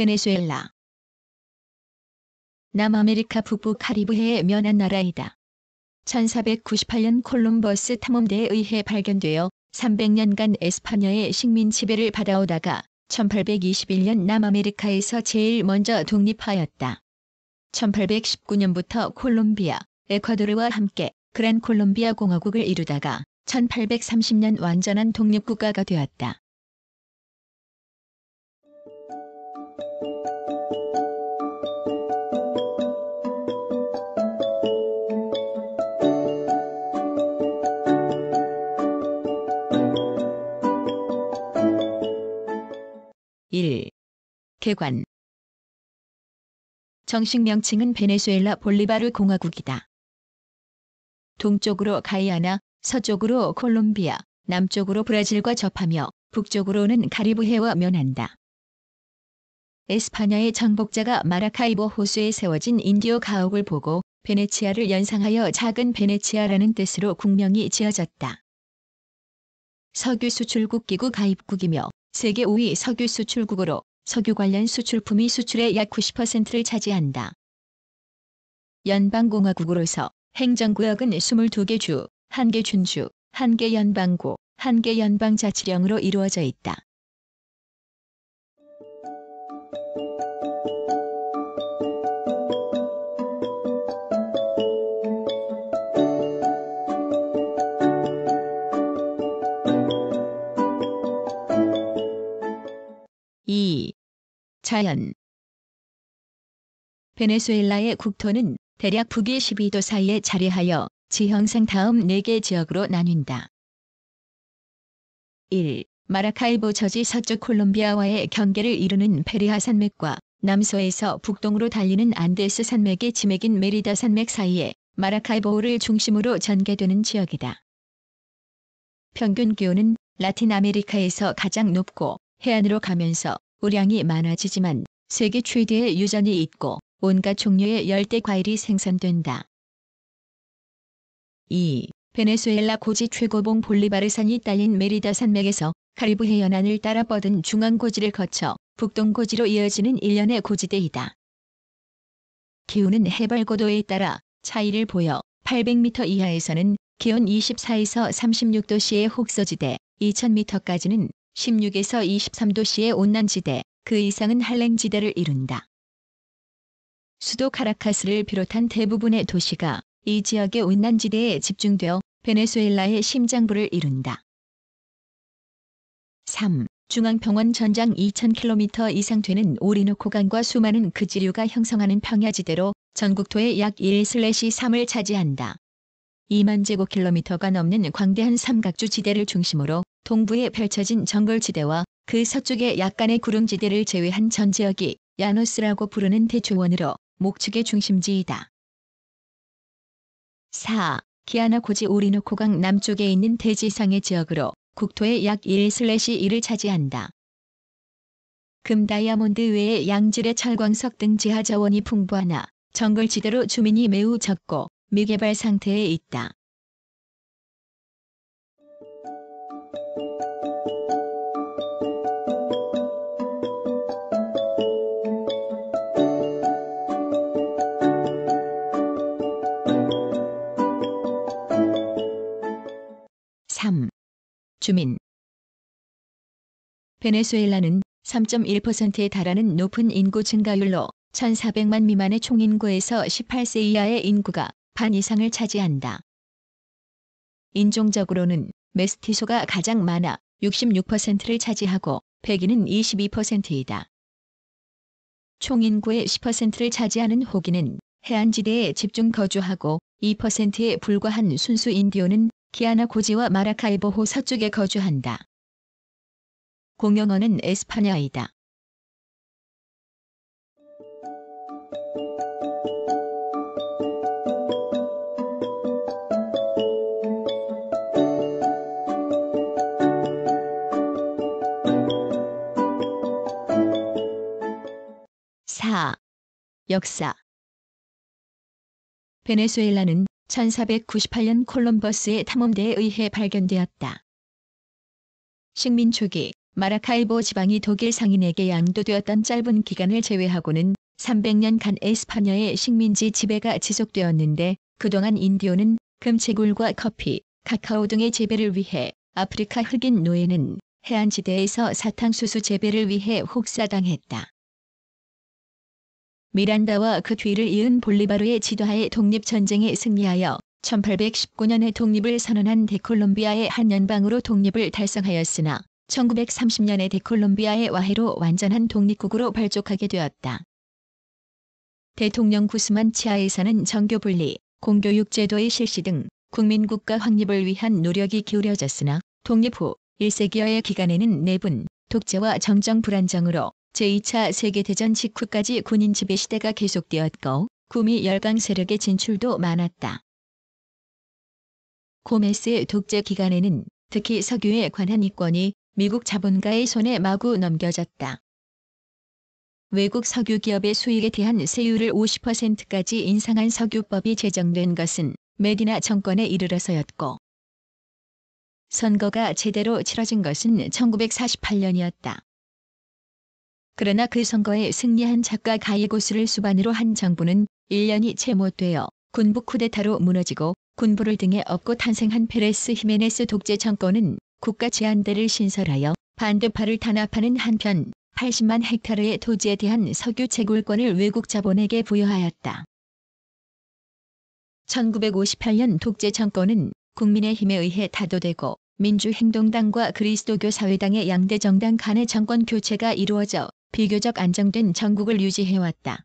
베네수엘라. 남아메리카 북부 카리브해에 면한 나라이다. 1498년 콜럼버스 탐험대에 의해 발견되어 300년간 에스파냐의 식민 지배를 받아오다가 1821년 남아메리카에서 제일 먼저 독립하였다. 1819년부터 콜롬비아, 에콰도르와 함께 그란 콜롬비아 공화국을 이루다가 1830년 완전한 독립국가가 되었다. (1) 개관. 정식 명칭은 베네수엘라 볼리바르 공화국이다. 동쪽으로 가이아나, 서쪽으로 콜롬비아, 남쪽으로 브라질과 접하며 북쪽으로는 카리브해와 면한다. 에스파냐의 정복자가 마라카이보 호수에 세워진 인디오 가옥을 보고 베네치아를 연상하여 작은 베네치아라는 뜻으로 국명이 지어졌다. 석유 수출국 기구 가입국이며 세계 5위 석유 수출국으로 석유 관련 수출품이 수출의 약 90%를 차지한다. 연방공화국으로서 행정구역은 22개 주, 1개 준주, 1개 연방구, 1개 연방자치령으로 이루어져 있다. (2) 자연. 베네수엘라의 국토는 대략 북위 12도 사이에 자리하여 지형상 다음 4개 지역으로 나뉜다. 1. 마라카이보 저지 서쪽 콜롬비아와의 경계를 이루는 페리하 산맥과 남서에서 북동으로 달리는 안데스 산맥의 지맥인 메리다 산맥 사이에 마라카이보를 중심으로 전개되는 지역이다. 평균 기온은 라틴 아메리카에서 가장 높고 해안으로 가면서 우량이 많아지지만 세계 최대의 유전이 있고 온갖 종류의 열대 과일이 생산된다. 2. 베네수엘라 고지 최고봉 볼리바르산이 딸린 메리다 산맥에서 카리브해 연안을 따라 뻗은 중앙고지를 거쳐 북동고지로 이어지는 일련의 고지대이다. 기후는 해발 고도에 따라 차이를 보여 800m 이하에서는 기온 24에서 36도씨의 혹서지대, 2000m까지는 16에서 23도씨의 온난지대, 그 이상은 한랭지대를 이룬다. 수도 카라카스를 비롯한 대부분의 도시가 이 지역의 온난지대에 집중되어 베네수엘라의 심장부를 이룬다. 3. 중앙평원 전장 2000km 이상 되는 오리노코강과 수많은 그지류가 형성하는 평야지대로 전국토의 약 1/3을 차지한다. 2만 제곱킬로미터가 넘는 광대한 삼각주 지대를 중심으로 동부에 펼쳐진 정글지대와 그 서쪽의 약간의 구릉지대를 제외한 전 지역이 야노스라고 부르는 대초원으로 목축의 중심지이다. 4. 기아나 고지 오리노코강 남쪽에 있는 대지상의 지역으로 국토의 약 1/2를 차지한다. 금 다이아몬드 외에 양질의 철광석 등 지하 자원이 풍부하나 정글지대로 주민이 매우 적고 미개발 상태에 있다. 주민. 베네수엘라는 3.1%에 달하는 높은 인구 증가율로 1,400만 미만의 총인구에서 18세 이하의 인구가 반 이상을 차지한다. 인종적으로는 메스티소가 가장 많아 66%를 차지하고 백인은 22%이다. 총인구의 10%를 차지하는 호기는 해안지대에 집중 거주하고 2%에 불과한 순수 인디오는 기아나 고지와 마라카이보호 서쪽에 거주한다. 공용어는 에스파냐이다. 역사. 베네수엘라는 1498년 콜럼버스의 탐험대에 의해 발견되었다. 식민 초기 마라카이보 지방이 독일 상인에게 양도되었던 짧은 기간을 제외하고는 300년간 에스파냐의 식민지 지배가 지속되었는데 그동안 인디오는 금채굴과 커피, 카카오 등의 재배를 위해 아프리카 흑인 노예는 해안지대에서 사탕수수 재배를 위해 혹사당했다. 미란다와 그 뒤를 이은 볼리바르의 지도하에 독립전쟁에 승리하여 1819년에 독립을 선언한 데콜롬비아의 한 연방으로 독립을 달성하였으나 1930년에 데콜롬비아의 와해로 완전한 독립국으로 발족하게 되었다. 대통령 구스만 치하에서는 정교 분리, 공교육 제도의 실시 등 국민국가 확립을 위한 노력이 기울여졌으나 독립 후 1세기여의 기간에는 내분, 독재와 정정 불안정으로 제2차 세계대전 직후까지 군인 지배 시대가 계속되었고 구미 열강 세력의 진출도 많았다. 고메스의 독재 기간에는 특히 석유에 관한 이권이 미국 자본가의 손에 마구 넘겨졌다. 외국 석유 기업의 수익에 대한 세율을 50%까지 인상한 석유법이 제정된 것은 메디나 정권에 이르러서였고 선거가 제대로 치러진 것은 1948년이었다. 그러나 그 선거에 승리한 작가 가이고스를 수반으로 한 정부는 1년이 채 못 되어 군부 쿠데타로 무너지고 군부를 등에 업고 탄생한 페레스 히메네스 독재 정권은 국가 제한대를 신설하여 반대파를 탄압하는 한편 80만 헥타르의 토지에 대한 석유 채굴권을 외국 자본에게 부여하였다. 1958년 독재 정권은 국민의힘에 의해 타도되고 민주행동당과 그리스도교 사회당의 양대 정당 간의 정권 교체가 이루어져 비교적 안정된 정국을 유지해왔다.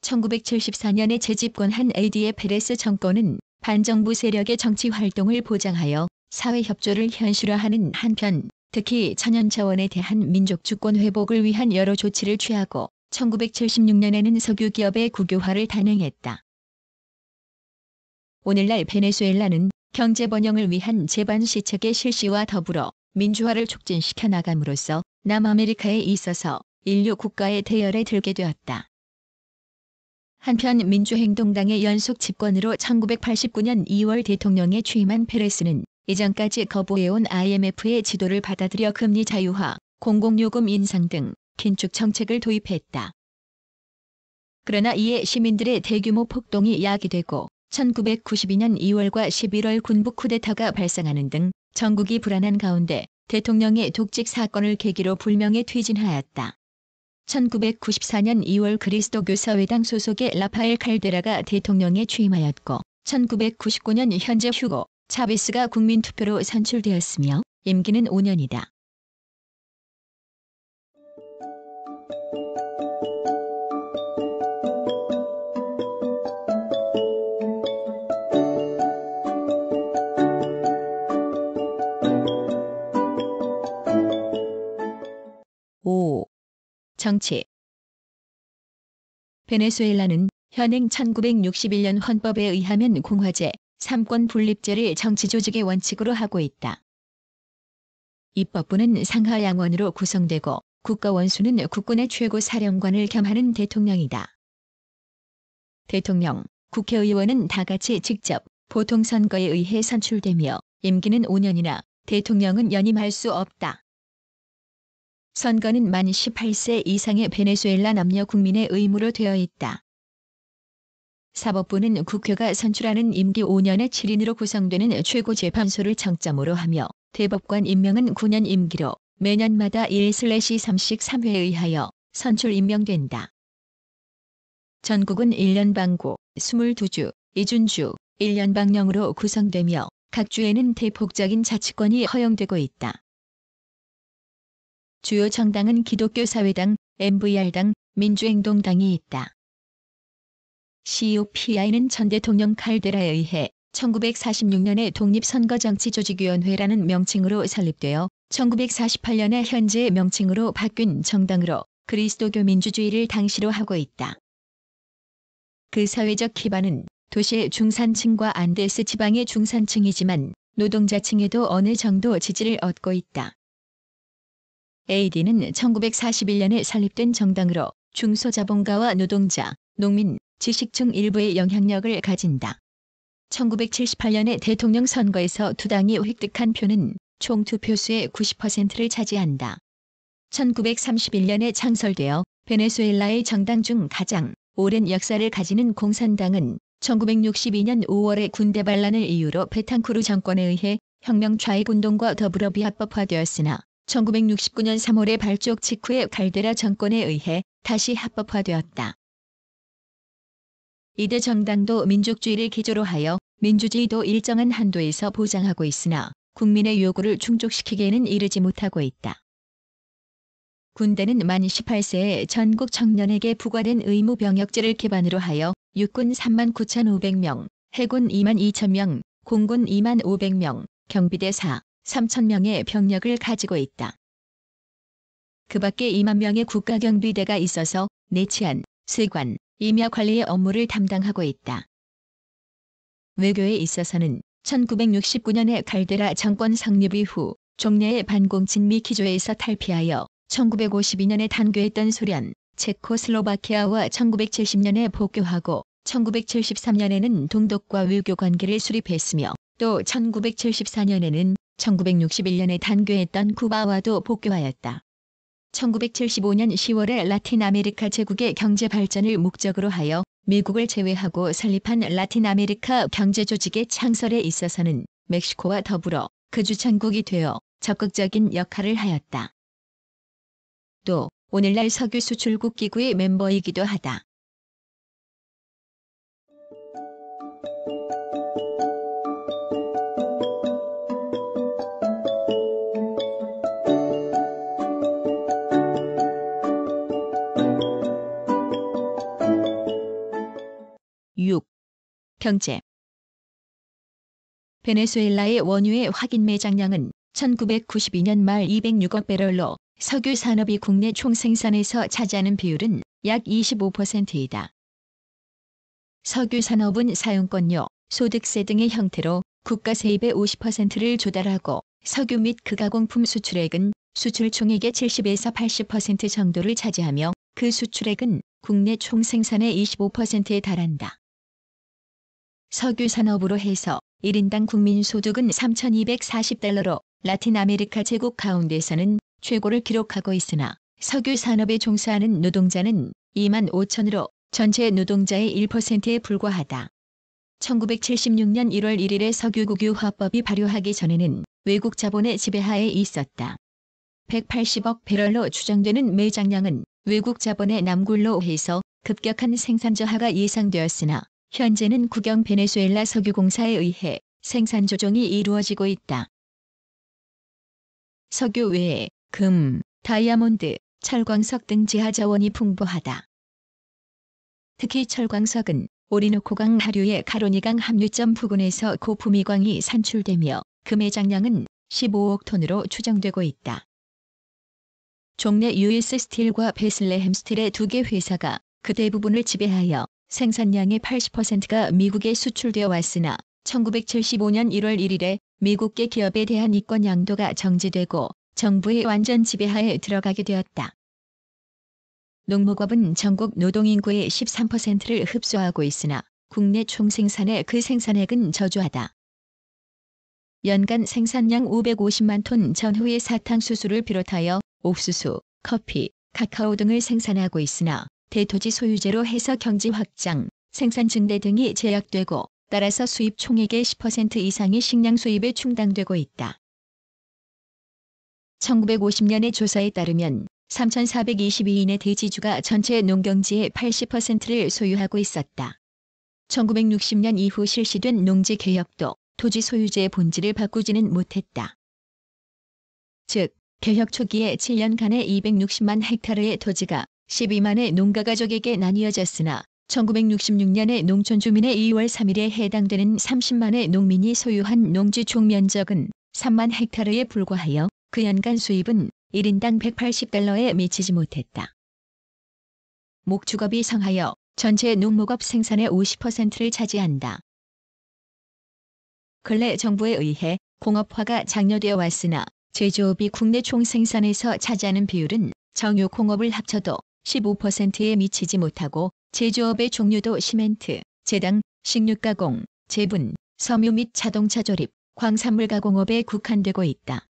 1974년에 재집권한 AD의 페레스 정권은 반정부 세력의 정치 활동을 보장하여 사회협조를 현실화하는 한편 특히 천연자원에 대한 민족 주권 회복을 위한 여러 조치를 취하고 1976년에는 석유기업의 국유화를 단행했다. 오늘날 베네수엘라는 경제 번영을 위한 제반 시책의 실시와 더불어 민주화를 촉진시켜 나감으로써 남아메리카에 있어서 인류 국가의 대열에 들게 되었다. 한편 민주행동당의 연속 집권으로 1989년 2월 대통령에 취임한 페레스는 이전까지 거부해온 IMF의 지도를 받아들여 금리 자유화, 공공요금 인상 등 긴축 정책을 도입했다. 그러나 이에 시민들의 대규모 폭동이 야기되고 1992년 2월과 11월 군부 쿠데타가 발생하는 등 전국이 불안한 가운데 대통령의 독직 사건을 계기로 불명예 퇴진하였다. 1994년 2월 그리스도교 사회당 소속의 라파엘 칼데라가 대통령에 취임하였고 1999년 현재 휴고 차베스가 국민투표로 선출되었으며 임기는 5년이다. 정치. 베네수엘라는 현행 1961년 헌법에 의하면 공화제, 삼권 분립제를 정치 조직의 원칙으로 하고 있다. 입법부는 상하 양원으로 구성되고 국가원수는 국군의 최고 사령관을 겸하는 대통령이다. 대통령, 국회의원은 다 같이 직접 보통선거에 의해 선출되며 임기는 5년이나 대통령은 연임할 수 없다. 선거는 만 18세 이상의 베네수엘라 남녀 국민의 의무로 되어 있다. 사법부는 국회가 선출하는 임기 5년의 7인으로 구성되는 최고재판소를 정점으로 하며 대법관 임명은 9년 임기로 매년마다 1/3씩 3회에 의하여 선출 임명된다. 전국은 1년방구, 22주, 이준주, 1년방령으로 구성되며 각 주에는 대폭적인 자치권이 허용되고 있다. 주요 정당은 기독교 사회당, MVR당, 민주행동당이 있다. COPI는 전 대통령 칼데라에 의해 1946년에 독립선거정치조직위원회라는 명칭으로 설립되어 1948년에 현재의 명칭으로 바뀐 정당으로 그리스도교 민주주의를 당시로 하고 있다. 그 사회적 기반은 도시의 중산층과 안데스 지방의 중산층이지만 노동자층에도 어느 정도 지지를 얻고 있다. AD는 1941년에 설립된 정당으로 중소자본가와 노동자, 농민, 지식층 일부의 영향력을 가진다. 1978년에 대통령 선거에서 두 당이 획득한 표는 총 투표수의 90%를 차지한다. 1931년에 창설되어 베네수엘라의 정당 중 가장 오랜 역사를 가지는 공산당은 1962년 5월에 군대 반란을 이유로 베탕쿠르 정권에 의해 혁명 좌익운동과 더불어 비합법화되었으나 1969년 3월에 발족 직후에 칼데라 정권에 의해 다시 합법화되었다. 이들 정당도 민족주의를 기조로 하여 민주주의도 일정한 한도에서 보장하고 있으나 국민의 요구를 충족시키기에는 이르지 못하고 있다. 군대는 만 18세에 전국 청년에게 부과된 의무병역제를 기반으로 하여 육군 39,500명, 해군 22,000명, 공군 25,500명, 경비대 3,000명의 병력을 가지고 있다. 그 밖에 2만 명의 국가경비대가 있어서 내치안, 세관, 임야 관리의 업무를 담당하고 있다. 외교에 있어서는 1969년에 칼데라 정권 성립 이후 종래의 반공친미 기조에서 탈피하여 1952년에 단교했던 소련, 체코슬로바키아와 1970년에 복교하고 1973년에는 동독과 외교 관계를 수립했으며 또 1974년에는 1961년에 단교했던 쿠바와도 복교하였다. 1975년 10월에 라틴 아메리카 제국의 경제 발전을 목적으로 하여 미국을 제외하고 설립한 라틴 아메리카 경제조직의 창설에 있어서는 멕시코와 더불어 그 주창국이 되어 적극적인 역할을 하였다. 또 오늘날 석유 수출국 기구의 멤버이기도 하다. 경제. 베네수엘라의 원유의 확인 매장량은 1992년 말 206억 배럴로 석유 산업이 국내 총생산에서 차지하는 비율은 약 25%이다. 석유 산업은 사용권료, 소득세 등의 형태로 국가 세입의 50%를 조달하고 석유 및 그 가공품 수출액은 수출 총액의 70에서 80% 정도를 차지하며 그 수출액은 국내 총생산의 25%에 달한다. 석유 산업으로 해서 1인당 국민소득은 3,240달러로 라틴 아메리카 제국 가운데서는 최고를 기록하고 있으나 석유 산업에 종사하는 노동자는 2만 5천으로 전체 노동자의 1%에 불과하다. 1976년 1월 1일에 석유국유화법이 발효하기 전에는 외국 자본의 지배하에 있었다. 180억 배럴로 추정되는 매장량은 외국 자본의 남굴로 해서 급격한 생산 저하가 예상되었으나 현재는 국영 베네수엘라 석유공사에 의해 생산 조정이 이루어지고 있다. 석유 외에 금, 다이아몬드, 철광석 등 지하 자원이 풍부하다. 특히 철광석은 오리노코강 하류의 카로니강 합류점 부근에서 고품위광이 산출되며 그 매장량은 15억 톤으로 추정되고 있다. 종래 US 스틸과 베슬레헴 스틸의 두 개 회사가 그 대부분을 지배하여 생산량의 80%가 미국에 수출되어 왔으나 1975년 1월 1일에 미국계 기업에 대한 이권 양도가 정지되고 정부의 완전 지배하에 들어가게 되었다. 농목업은 전국 노동인구의 13%를 흡수하고 있으나 국내 총생산의 그 생산액은 저조하다. 연간 생산량 550만 톤 전후의 사탕수수를 비롯하여 옥수수, 커피, 카카오 등을 생산하고 있으나 대토지 소유제로 해서 경지 확장, 생산 증대 등이 제약되고 따라서 수입 총액의 10% 이상이 식량 수입에 충당되고 있다. 1950년의 조사에 따르면 3,422인의 대지주가 전체 농경지의 80%를 소유하고 있었다. 1960년 이후 실시된 농지 개혁도 토지 소유제의 본질을 바꾸지는 못했다. 즉, 개혁 초기에 7년간에 260만 헥타르의 토지가 12만의 농가가족에게 나뉘어졌으나 1966년에 농촌주민의 2월 3일에 해당되는 30만의 농민이 소유한 농지 총면적은 3만 헥타르에 불과하여 그 연간 수입은 1인당 180달러에 미치지 못했다. 목축업이 성하여 전체 농목업 생산의 50%를 차지한다. 근래 정부에 의해 공업화가 장려되어 왔으나 제조업이 국내 총생산에서 차지하는 비율은 정유공업을 합쳐도 15%에 미치지 못하고 제조업의 종류도 시멘트, 제당, 식육가공, 제분, 섬유 및 자동차 조립, 광산물 가공업에 국한되고 있다.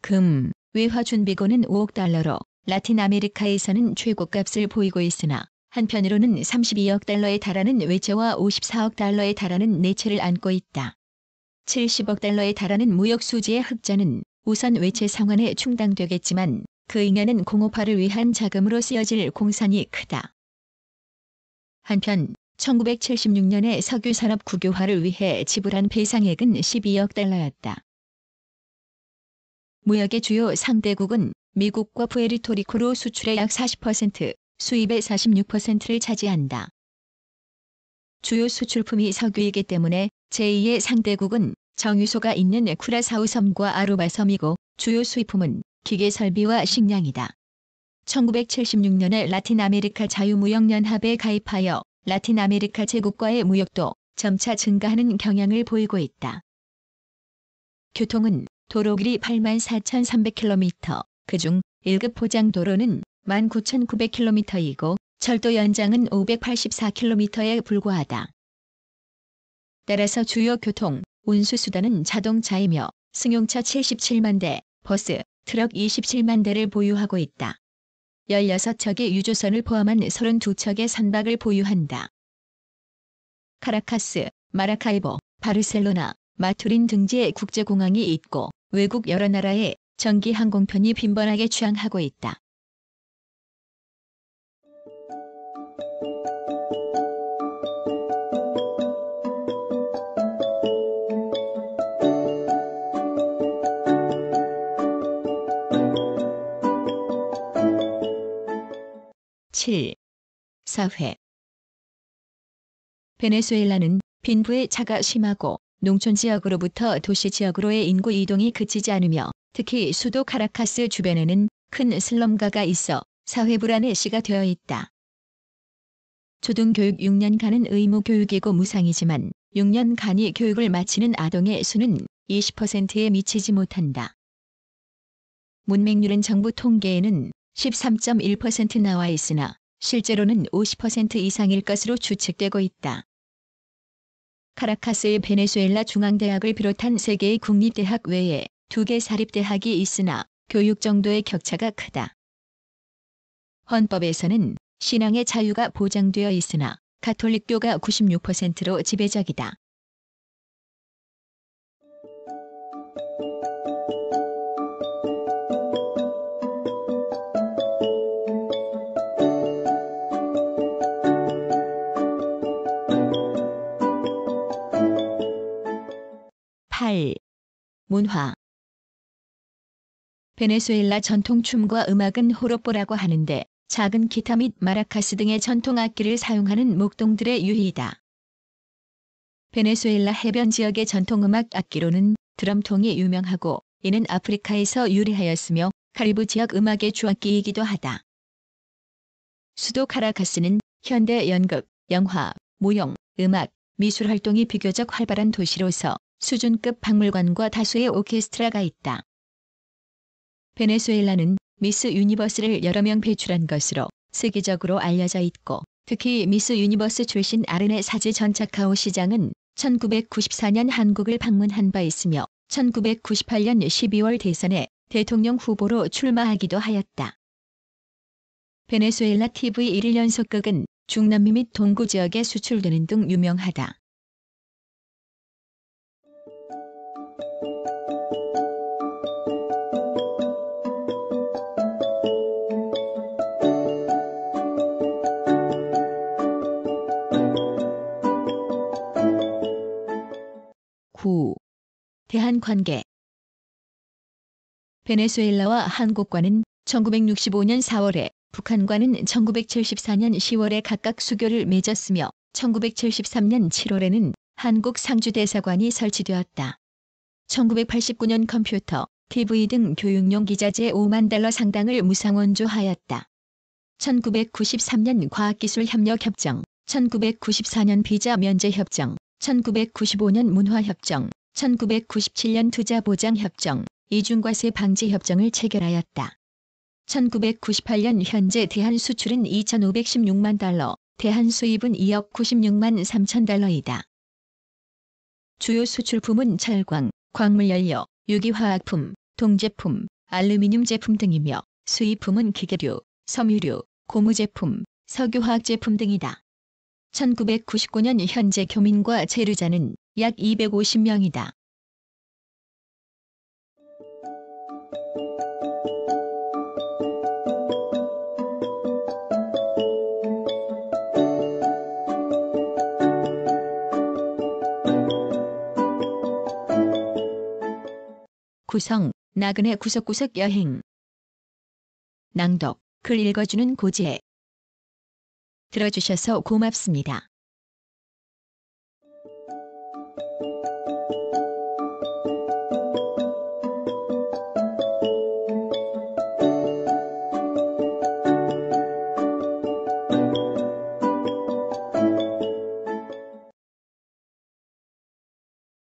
금, 외화 준비고는 5억 달러로 라틴 아메리카에서는 최고값을 보이고 있으나 한편으로는 32억 달러에 달하는 외채와 54억 달러에 달하는 내채를 안고 있다. 70억 달러에 달하는 무역 수지의 흑자는 우선 외채 상환에 충당되겠지만 그 잉여는 공업화를 위한 자금으로 쓰여질 공산이 크다. 한편 1976년에 석유산업 국유화를 위해 지불한 배상액은 12억 달러였다. 무역의 주요 상대국은 미국과 푸에르토리코로 수출의 약 40%, 수입의 46%를 차지한다. 주요 수출품이 석유이기 때문에 제2의 상대국은 정유소가 있는 쿠라사우 섬과 아루바 섬이고 주요 수입품은 기계 설비와 식량이다. 1976년에 라틴 아메리카 자유무역연합에 가입하여 라틴 아메리카 제국과의 무역도 점차 증가하는 경향을 보이고 있다. 교통은 도로 길이 84,300km, 그중 1급 포장도로는 19,900km이고 철도 연장은 584km에 불과하다. 따라서 주요 교통, 운수수단은 자동차이며 승용차 77만 대, 버스, 트럭 27만 대를 보유하고 있다. 16척의 유조선을 포함한 32척의 선박을 보유한다. 카라카스, 마라카이보, 바르셀로나, 마투린 등지에 국제공항이 있고 외국 여러 나라에 전기 항공편이 빈번하게 취항하고 있다. 사회. 베네수엘라는 빈부의 차가 심하고 농촌 지역으로부터 도시 지역으로의 인구 이동이 그치지 않으며 특히 수도 카라카스 주변에는 큰 슬럼가가 있어 사회 불안의 시가 되어 있다. 초등교육 6년간은 의무 교육이고 무상이지만 6년간이 교육을 마치는 아동의 수는 20%에 미치지 못한다. 문맹률은 정부 통계에는 13.1% 나와 있으나 실제로는 50% 이상일 것으로 추측되고 있다. 카라카스의 베네수엘라 중앙대학을 비롯한 3개의 국립대학 외에 2개 사립대학이 있으나 교육 정도의 격차가 크다. 헌법에서는 신앙의 자유가 보장되어 있으나 가톨릭교가 96%로 지배적이다. 문화. 베네수엘라 전통 춤과 음악은 호로뽀라고 하는데 작은 기타 및 마라카스 등의 전통 악기를 사용하는 목동들의 유희이다. 베네수엘라 해변 지역의 전통 음악 악기로는 드럼통이 유명하고 이는 아프리카에서 유래하였으며 카리브 지역 음악의 주악기이기도 하다. 수도 카라카스는 현대 연극, 영화, 무용, 음악, 미술 활동이 비교적 활발한 도시로서 수준급 박물관과 다수의 오케스트라가 있다. 베네수엘라는 미스 유니버스를 여러 명 배출한 것으로 세계적으로 알려져 있고 특히 미스 유니버스 출신 아르네 사제 전차카오 시장은 1994년 한국을 방문한 바 있으며 1998년 12월 대선에 대통령 후보로 출마하기도 하였다. 베네수엘라 TV 1일 연속극은 중남미 및 동구 지역에 수출되는 등 유명하다. 대한관계. 베네수엘라와 한국과는 1965년 4월에 북한과는 1974년 10월에 각각 수교를 맺었으며 1973년 7월에는 한국 상주대사관이 설치되었다. 1989년 컴퓨터, TV 등 교육용 기자재 5만 달러 상당을 무상 원조하였다. 1993년 과학기술협력협정, 1994년 비자 면제협정, 1995년 문화협정, 1997년 투자보장협정, 이중과세 방지협정을 체결하였다. 1998년 현재 대한 수출은 2,516만 달러, 대한 수입은 2억 96만 3천 달러이다. 주요 수출품은 철광, 광물연료, 유기화학품, 동제품, 알루미늄 제품 등이며 수입품은 기계류, 섬유류, 고무 제품, 석유화학 제품 등이다. 1999년 현재 교민과 체류자는 약 250명이다. 구성, 나그네 구석구석 여행. 낭독, 글 읽어주는 고지혜. 들어주셔서 고맙습니다.